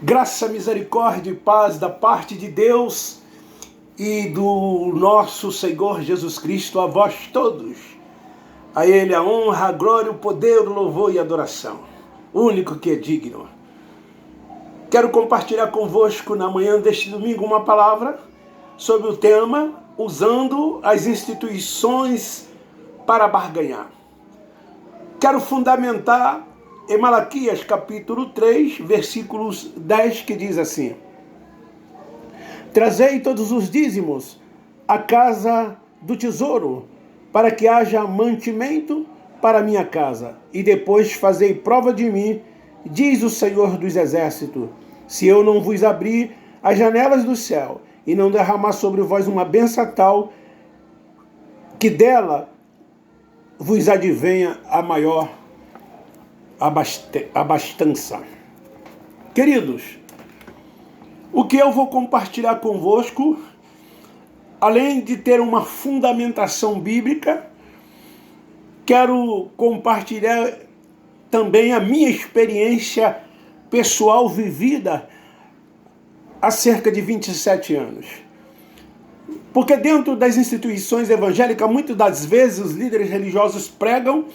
Graça, misericórdia e paz da parte de Deus e do nosso Senhor Jesus Cristo, a vós todos. A Ele a honra, a glória, o poder, o louvor e a adoração. O único que é digno. Quero compartilhar convosco na manhã deste domingo uma palavra sobre o tema usando as instituições para barganhar. Quero fundamentar em Malaquias capítulo 3, versículos 10, que diz assim: Trazei todos os dízimos à casa do tesouro, para que haja mantimento para minha casa, e depois fazei prova de mim, diz o Senhor dos Exércitos, se eu não vos abrir as janelas do céu, e não derramar sobre vós uma bênção tal, que dela vos advenha a maior abastança. Queridos, o que eu vou compartilhar convosco, além de ter uma fundamentação bíblica, quero compartilhar também a minha experiência pessoal vivida há cerca de 27 anos. Porque dentro das instituições evangélicas, muitas das vezes os líderes religiosos pregam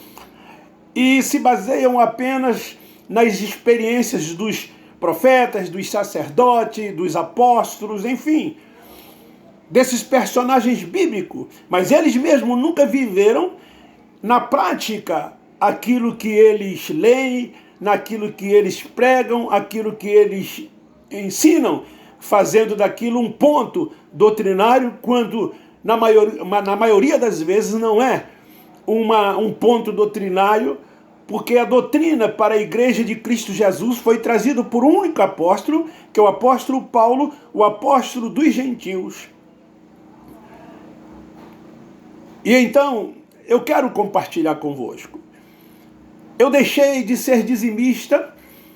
e se baseiam apenas nas experiências dos profetas, dos sacerdotes, dos apóstolos, enfim, desses personagens bíblicos. Mas eles mesmos nunca viveram na prática aquilo que eles leem, naquilo que eles pregam, aquilo que eles ensinam, fazendo daquilo um ponto doutrinário, quando na maioria das vezes não é um ponto doutrinário, porque a doutrina para a igreja de Cristo Jesus foi trazida por um único apóstolo, que é o apóstolo Paulo, o apóstolo dos gentios. E então, eu quero compartilhar convosco. Eu deixei de ser dizimista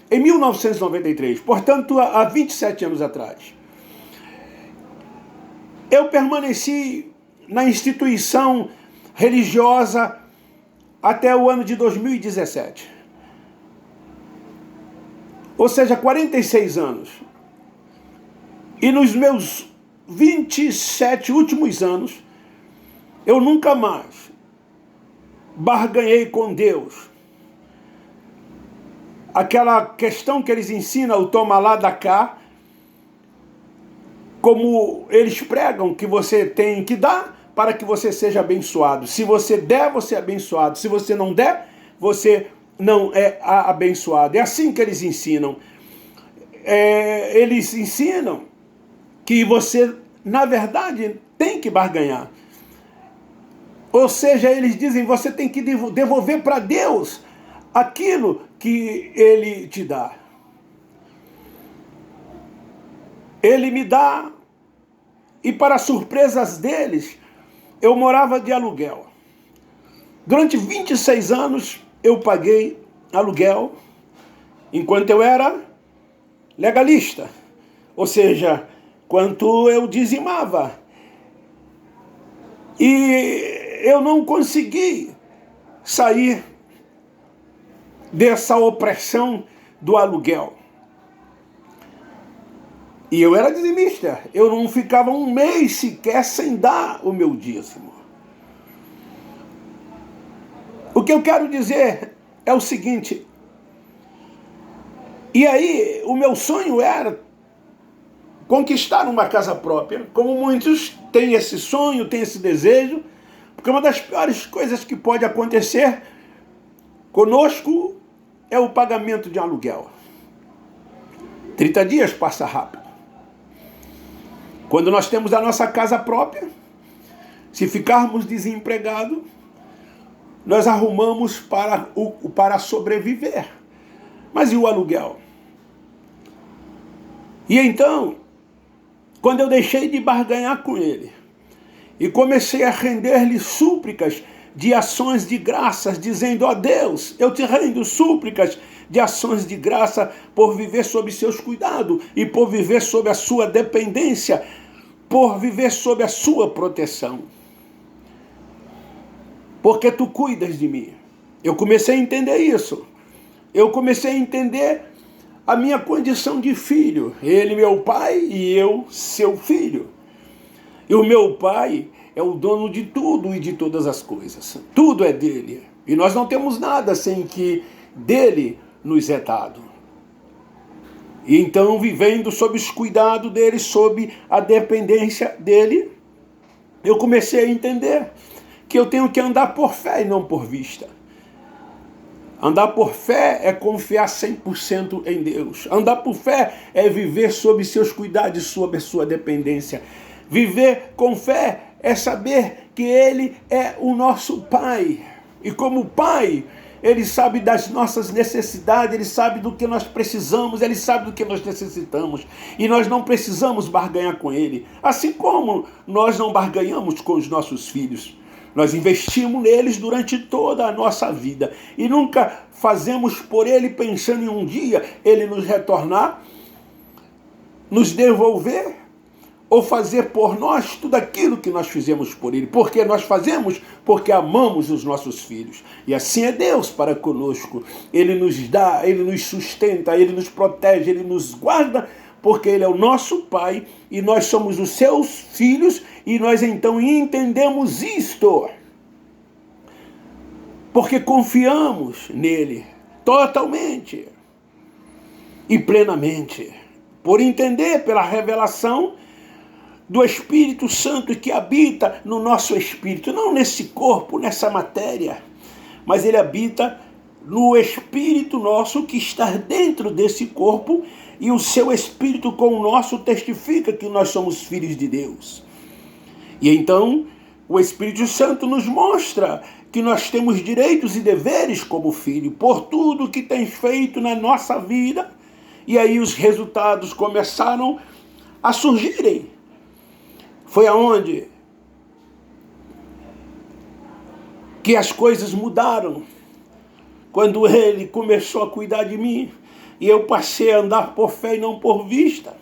em 1993, portanto, há 27 anos atrás. Eu permaneci na instituição religiosa até o ano de 2017. Ou seja, 46 anos. E nos meus 27 últimos anos, eu nunca mais barganhei com Deus. Aquela questão que eles ensinam, o toma lá, dá cá, como eles pregam que você tem que dar para que você seja abençoado. Se você der, você é abençoado. Se você não der, você não é abençoado. É assim que eles ensinam. Eles ensinam que você, na verdade, tem que barganhar. Ou seja, eles dizem que você tem que devolver para Deus aquilo que Ele te dá. Ele me dá, e para surpresas deles, eu morava de aluguel. Durante 26 anos, eu paguei aluguel, enquanto eu era legalista. Ou seja, quanto eu dizimava. E eu não consegui sair dessa opressão do aluguel. E eu era dizimista. Eu não ficava um mês sequer sem dar o meu dízimo. O que eu quero dizer é o seguinte. E aí, o meu sonho era conquistar uma casa própria. Como muitos têm esse sonho, têm esse desejo. Porque uma das piores coisas que pode acontecer conosco é o pagamento de aluguel. 30 dias passa rápido. Quando nós temos a nossa casa própria, se ficarmos desempregados, nós arrumamos para sobreviver. Mas e o aluguel? E então, quando eu deixei de barganhar com ele e comecei a render-lhe súplicas de ações de graças, dizendo: ó Deus, eu te rendo súplicas de ações de graça por viver sob seus cuidados e por viver sob a sua dependência, por viver sob a sua proteção. Porque tu cuidas de mim. Eu comecei a entender isso. Eu comecei a entender a minha condição de filho. Ele, meu pai, e eu, seu filho. E o meu pai é o dono de tudo e de todas as coisas. Tudo é dele. E nós não temos nada sem que dele nos é dado. E então, vivendo sob os cuidados dele, sob a dependência dele, eu comecei a entender que eu tenho que andar por fé e não por vista. Andar por fé é confiar 100% em Deus. Andar por fé é viver sob seus cuidados e sob a sua dependência. Viver com fé é saber que Ele é o nosso Pai. E como Pai, Ele sabe das nossas necessidades, Ele sabe do que nós precisamos, Ele sabe do que nós necessitamos. E nós não precisamos barganhar com Ele. Assim como nós não barganhamos com os nossos filhos. Nós investimos neles durante toda a nossa vida. E nunca fazemos por Ele pensando em um dia Ele nos retornar, nos devolver, ou fazer por nós tudo aquilo que nós fizemos por Ele. Porque nós fazemos porque amamos os nossos filhos. E assim é Deus para conosco. Ele nos dá, Ele nos sustenta, Ele nos protege, Ele nos guarda, porque Ele é o nosso Pai e nós somos os seus filhos, e nós então entendemos isto. Porque confiamos nele totalmente e plenamente. Por entender pela revelação do Espírito Santo que habita no nosso espírito, não nesse corpo, nessa matéria, mas ele habita no espírito nosso que está dentro desse corpo, e o seu espírito com o nosso testifica que nós somos filhos de Deus. E então o Espírito Santo nos mostra que nós temos direitos e deveres como filho, por tudo que tem feito na nossa vida, e aí os resultados começaram a surgirem. Foi aonde que as coisas mudaram, quando ele começou a cuidar de mim, e eu passei a andar por fé e não por vista.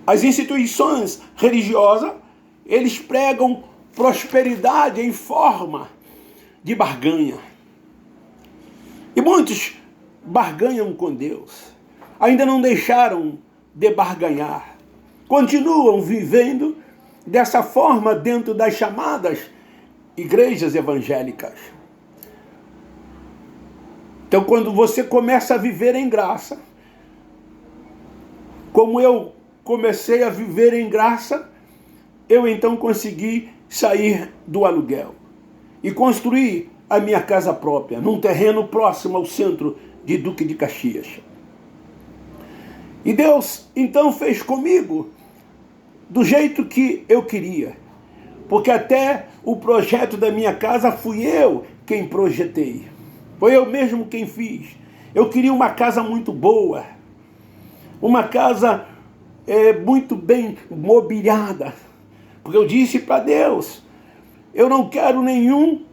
As instituições religiosas, eles pregam prosperidade em forma de barganha. E muitos barganham com Deus. Ainda não deixaram de barganhar. Continuam vivendo dessa forma dentro das chamadas igrejas evangélicas. Então, quando você começa a viver em graça, como eu comecei a viver em graça, eu então consegui sair do aluguel e construir a minha casa própria, num terreno próximo ao centro de Duque de Caxias. E Deus então fez comigo do jeito que eu queria, porque até o projeto da minha casa fui eu quem projetei. Foi eu mesmo quem fiz. Eu queria uma casa muito boa, uma casa muito bem mobiliada, porque eu disse para Deus, eu não quero nenhum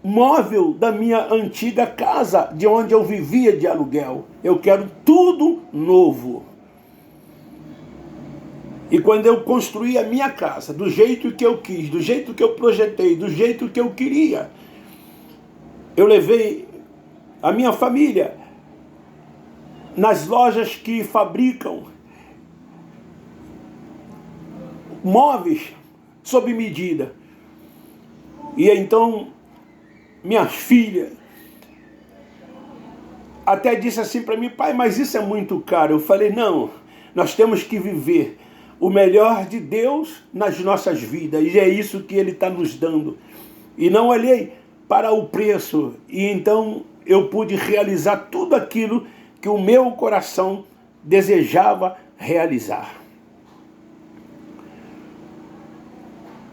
móvel da minha antiga casa, de onde eu vivia de aluguel. Eu quero tudo novo. E quando eu construí a minha casa, do jeito que eu quis, do jeito que eu projetei, do jeito que eu queria, eu levei a minha família nas lojas que fabricam móveis sob medida. E então minha filha até disse assim para mim, pai, mas isso é muito caro. Eu falei, não, nós temos que viver o melhor de Deus nas nossas vidas, e é isso que Ele está nos dando. E não olhei para o preço, e então eu pude realizar tudo aquilo que o meu coração desejava realizar.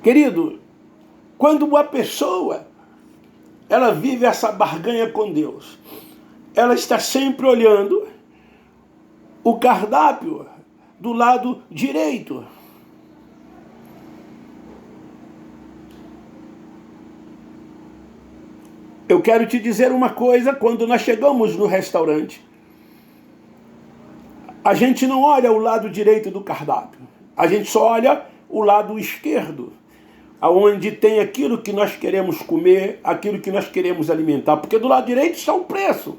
Querido, quando uma pessoa ela vive essa barganha com Deus, ela está sempre olhando o cardápio do lado direito. Eu quero te dizer uma coisa, quando nós chegamos no restaurante, a gente não olha o lado direito do cardápio, a gente só olha o lado esquerdo, aonde tem aquilo que nós queremos comer, aquilo que nós queremos alimentar, porque do lado direito está o preço.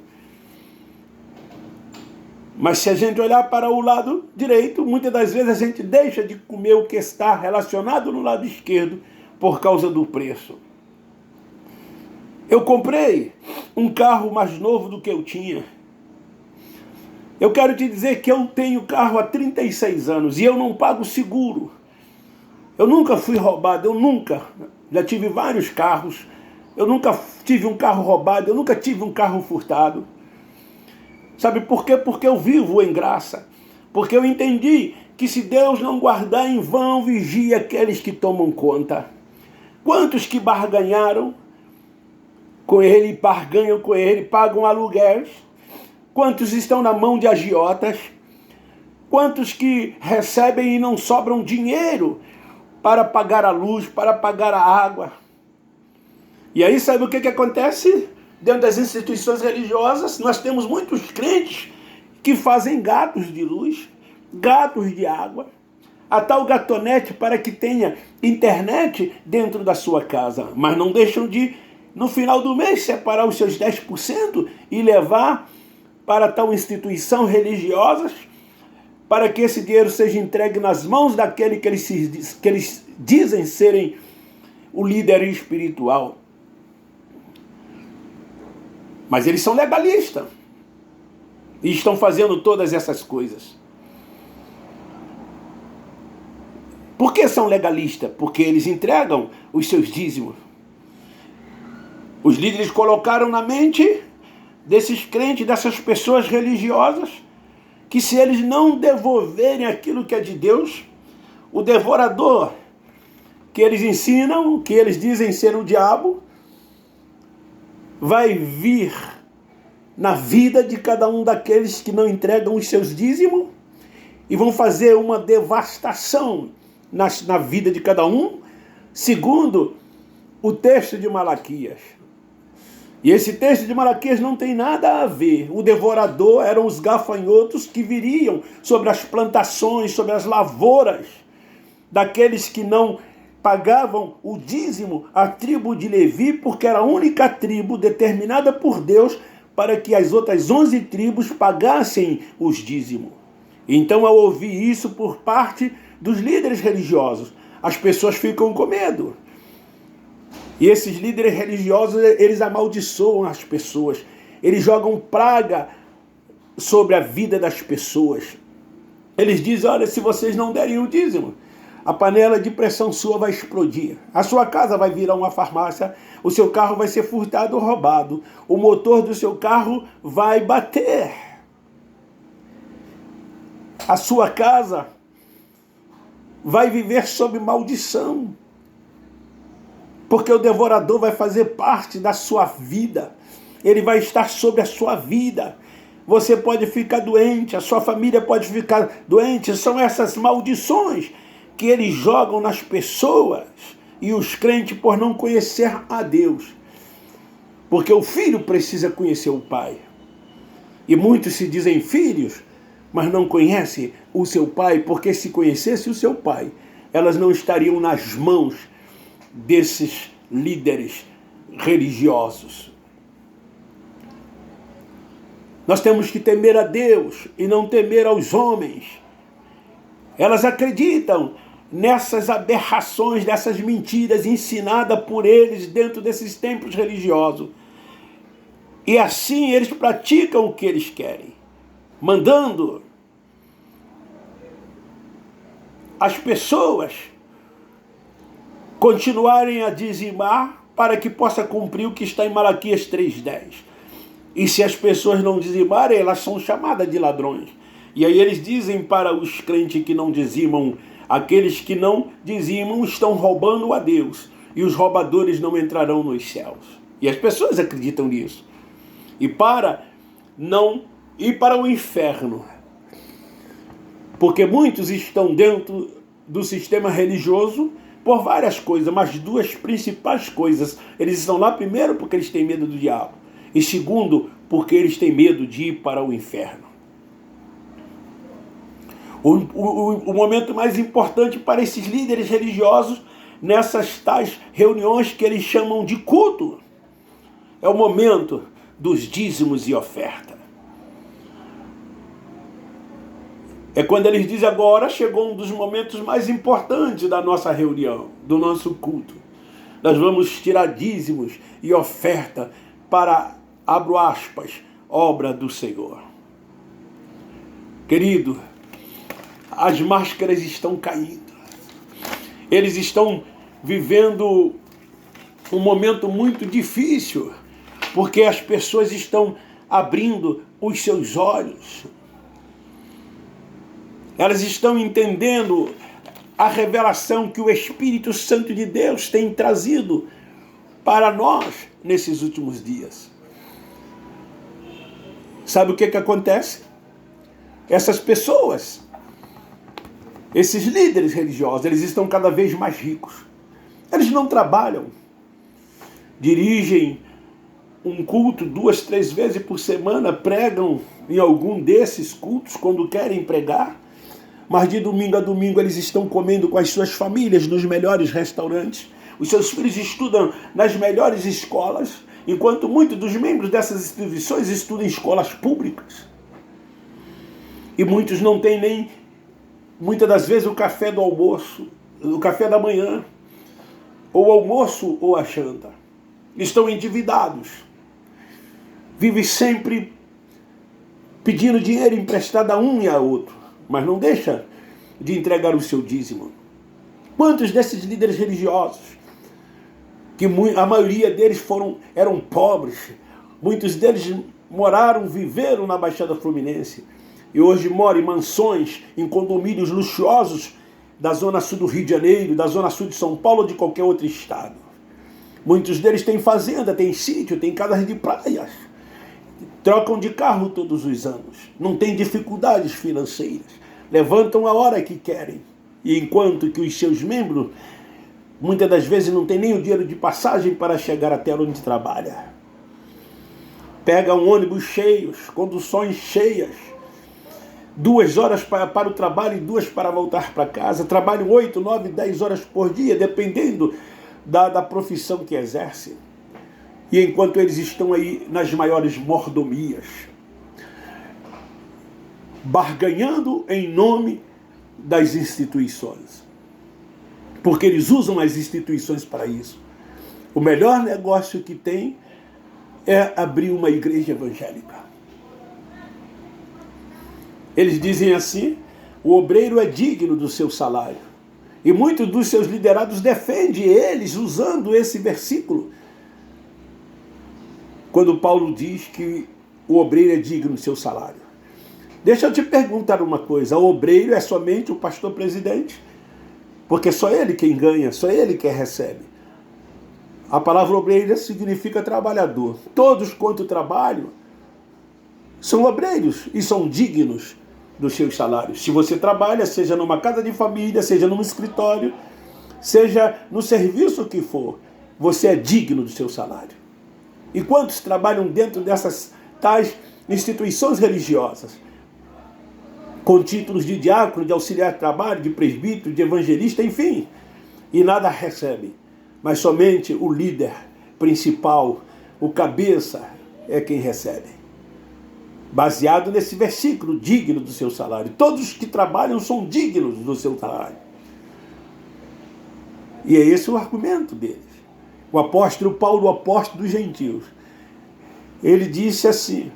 Mas se a gente olhar para o lado direito, muitas das vezes a gente deixa de comer o que está relacionado no lado esquerdo por causa do preço. Eu comprei um carro mais novo do que eu tinha. Eu quero te dizer que eu tenho carro há 36 anos e eu não pago seguro. Eu nunca fui roubado, já tive vários carros. Eu nunca tive um carro roubado, eu nunca tive um carro furtado. Sabe por quê? Porque eu vivo em graça. Porque eu entendi que se Deus não guardar, em vão vigia aqueles que tomam conta. Quantos que barganharam com ele, barganham com ele, pagam aluguéis? Quantos estão na mão de agiotas? Quantos que recebem e não sobram dinheiro para pagar a luz, para pagar a água? E aí sabe o que acontece? Dentro das instituições religiosas, nós temos muitos crentes que fazem gatos de luz, gatos de água, a tal gatonete para que tenha internet dentro da sua casa, mas não deixam de, no final do mês, separar os seus 10% e levar para tal instituição religiosa, para que esse dinheiro seja entregue nas mãos daquele que eles dizem serem o líder espiritual. Mas eles são legalistas e estão fazendo todas essas coisas. Por que são legalistas? Porque eles entregam os seus dízimos. Os líderes colocaram na mente desses crentes, dessas pessoas religiosas, que se eles não devolverem aquilo que é de Deus, o devorador que eles ensinam, que eles dizem ser o diabo, vai vir na vida de cada um daqueles que não entregam os seus dízimos e vão fazer uma devastação na vida de cada um, segundo o texto de Malaquias. E esse texto de Malaquias não tem nada a ver. O devorador eram os gafanhotos que viriam sobre as plantações, sobre as lavouras daqueles que não pagavam o dízimo, a tribo de Levi, porque era a única tribo determinada por Deus para que as outras 11 tribos pagassem os dízimos. Então, ao ouvir isso por parte dos líderes religiosos, as pessoas ficam com medo. E esses líderes religiosos, eles amaldiçoam as pessoas. Eles jogam praga sobre a vida das pessoas. Eles dizem, olha, se vocês não derem o dízimo, a panela de pressão sua vai explodir. A sua casa vai virar uma farmácia. O seu carro vai ser furtado ou roubado. O motor do seu carro vai bater. A sua casa vai viver sob maldição. Porque o devorador vai fazer parte da sua vida. Ele vai estar sobre a sua vida. Você pode ficar doente, a sua família pode ficar doente. São essas maldições que eles jogam nas pessoas e os crentes por não conhecer a Deus. Porque o filho precisa conhecer o pai. E muitos se dizem filhos, mas não conhecem o seu pai, porque se conhecesse o seu pai, elas não estariam nas mãos desses líderes religiosos. Nós temos que temer a Deus e não temer aos homens. Elas acreditam nessas aberrações, nessas mentiras ensinadas por eles dentro desses templos religiosos. E assim eles praticam o que eles querem, mandando as pessoas continuarem a dizimar para que possa cumprir o que está em Malaquias 3:10. E se as pessoas não dizimarem, elas são chamadas de ladrões. E aí eles dizem para os crentes que não dizimam, aqueles que não dizimam estão roubando a Deus, e os roubadores não entrarão nos céus. E as pessoas acreditam nisso. E para não ir para o inferno, porque muitos estão dentro do sistema religioso por várias coisas, mas duas principais coisas. Eles estão lá primeiro porque eles têm medo do diabo, e segundo, porque eles têm medo de ir para o inferno. O momento mais importante para esses líderes religiosos, nessas tais reuniões que eles chamam de culto, é o momento dos dízimos e oferta. É quando eles dizem: agora chegou um dos momentos mais importantes da nossa reunião, do nosso culto. Nós vamos tirar dízimos e oferta para, abro aspas, obra do Senhor. Querido, as máscaras estão caindo. Eles estão vivendo um momento muito difícil, porque as pessoas estão abrindo os seus olhos. Elas estão entendendo a revelação que o Espírito Santo de Deus tem trazido para nós nesses últimos dias. Sabe o que acontece? Essas pessoas, esses líderes religiosos, eles estão cada vez mais ricos. Eles não trabalham. Dirigem um culto 2, 3 vezes por semana, pregam em algum desses cultos quando querem pregar, mas de domingo a domingo eles estão comendo com as suas famílias nos melhores restaurantes. Os seus filhos estudam nas melhores escolas, enquanto muitos dos membros dessas instituições estudam em escolas públicas. E muitos não têm nem, muitas das vezes, o café do almoço, o café da manhã, ou o almoço ou a janta. Estão endividados. Vivem sempre pedindo dinheiro emprestado a um e a outro, mas não deixa de entregar o seu dízimo. Quantos desses líderes religiosos, que a maioria deles eram pobres, muitos deles viveram na Baixada Fluminense, e hoje moram em mansões, em condomínios luxuosos da Zona Sul do Rio de Janeiro, da Zona Sul de São Paulo ou de qualquer outro estado. Muitos deles têm fazenda, têm sítio, têm casas de praias. Trocam de carro todos os anos. Não têm dificuldades financeiras. Levantam a hora que querem. E enquanto que os seus membros, muitas das vezes, não têm nem o dinheiro de passagem para chegar até onde trabalha. Pegam ônibus cheios, conduções cheias. 2 horas para o trabalho e 2 para voltar para casa. Trabalham 8, 9, 10 horas por dia, dependendo da profissão que exerce. E enquanto eles estão aí nas maiores mordomias, barganhando em nome das instituições, porque eles usam as instituições para isso. O melhor negócio que tem é abrir uma igreja evangélica. Eles dizem assim: o obreiro é digno do seu salário. E muitos dos seus liderados defendem eles usando esse versículo, quando Paulo diz que o obreiro é digno do seu salário. Deixa eu te perguntar uma coisa: o obreiro é somente o pastor presidente? Porque só ele quem ganha, só ele quem recebe. A palavra obreiro significa trabalhador. Todos quanto trabalham são obreiros e são dignos dos seus salários. Se você trabalha, seja numa casa de família, seja num escritório, seja no serviço que for, você é digno do seu salário. E quantos trabalham dentro dessas tais instituições religiosas, com títulos de diácono, de auxiliar de trabalho, de presbítero, de evangelista, enfim, e nada recebem. Mas somente o líder principal, o cabeça, é quem recebe. Baseado nesse versículo, digno do seu salário. Todos os que trabalham são dignos do seu salário. E é esse o argumento deles. O apóstolo Paulo, o apóstolo dos gentios, ele disse assim: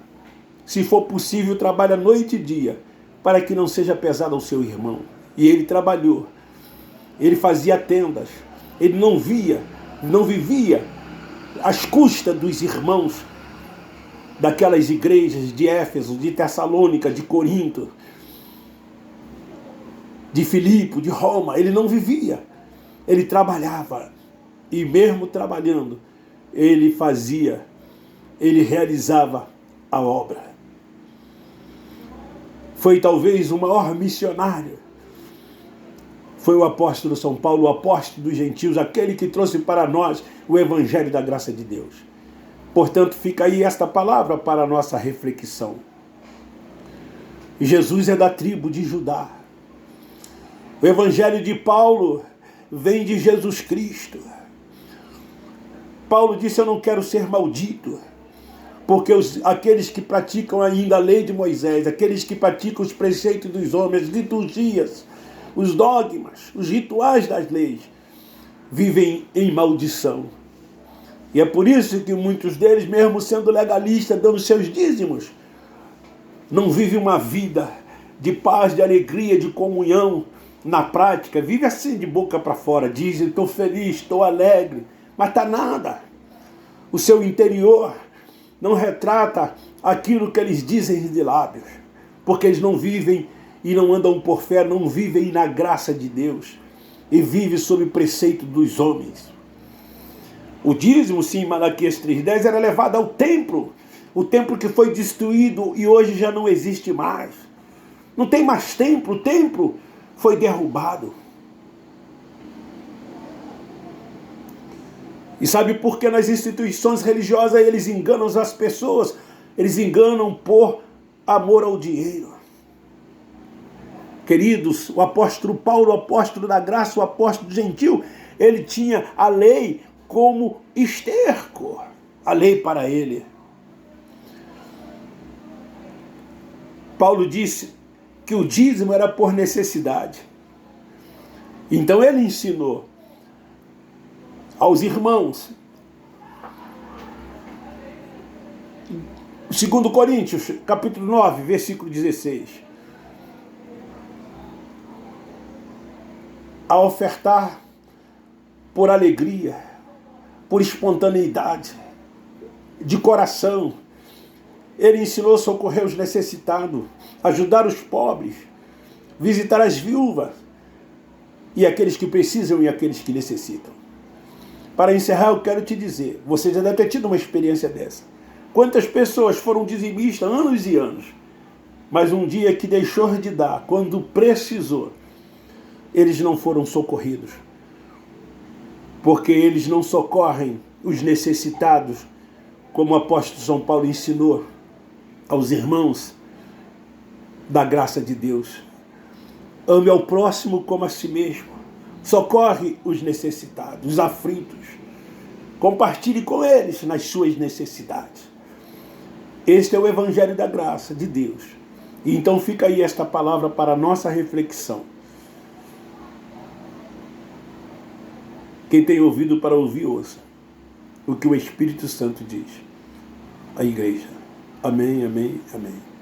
se for possível, trabalha noite e dia, para que não seja pesado ao seu irmão. E ele trabalhou. Ele fazia tendas. Ele não vivia às custas dos irmãos daquelas igrejas de Éfeso, de Tessalônica, de Corinto, de Filipe, de Roma. Ele não vivia. Ele trabalhava. E mesmo trabalhando, ele realizava a obra. Foi talvez o maior missionário. Foi o apóstolo São Paulo, o apóstolo dos gentios, aquele que trouxe para nós o evangelho da graça de Deus. Portanto, fica aí esta palavra para a nossa reflexão. Jesus é da tribo de Judá. O evangelho de Paulo vem de Jesus Cristo. Paulo disse: eu não quero ser maldito, Porque aqueles que praticam ainda a lei de Moisés, aqueles que praticam os preceitos dos homens, as liturgias, os dogmas, os rituais das leis, vivem em maldição. E é por isso que muitos deles, mesmo sendo legalistas, dando seus dízimos, não vivem uma vida de paz, de alegria, de comunhão na prática. Vive assim de boca para fora, dizem, estou feliz, estou alegre, mas está nada. O seu interior não retrata aquilo que eles dizem de lábios, porque eles não vivem e não andam por fé, não vivem na graça de Deus, e vivem sob preceito dos homens. O dízimo, sim, Malaquias 3,10, era levado ao templo, o templo que foi destruído e hoje já não existe mais. Não tem mais templo, o templo foi derrubado. E sabe por que nas instituições religiosas eles enganam as pessoas? Eles enganam por amor ao dinheiro. Queridos, o apóstolo Paulo, o apóstolo da graça, o apóstolo gentil, ele tinha a lei como esterco, a lei para ele. Paulo disse que o dízimo era por necessidade. Então ele ensinou aos irmãos. 2 Coríntios, capítulo 9, versículo 16. A ofertar por alegria, por espontaneidade, de coração. Ele ensinou a socorrer os necessitados, ajudar os pobres, visitar as viúvas e aqueles que precisam e aqueles que necessitam. Para encerrar, eu quero te dizer, você já deve ter tido uma experiência dessa. Quantas pessoas foram dizimistas anos e anos, mas um dia que deixou de dar, quando precisou, eles não foram socorridos. Porque eles não socorrem os necessitados, como o apóstolo São Paulo ensinou aos irmãos da graça de Deus. Ame ao próximo como a si mesmo. Socorre os necessitados, os aflitos. Compartilhe com eles nas suas necessidades. Este é o Evangelho da graça de Deus. E então fica aí esta palavra para a nossa reflexão. Quem tem ouvido para ouvir, ouça o que o Espírito Santo diz à igreja. Amém, amém, amém.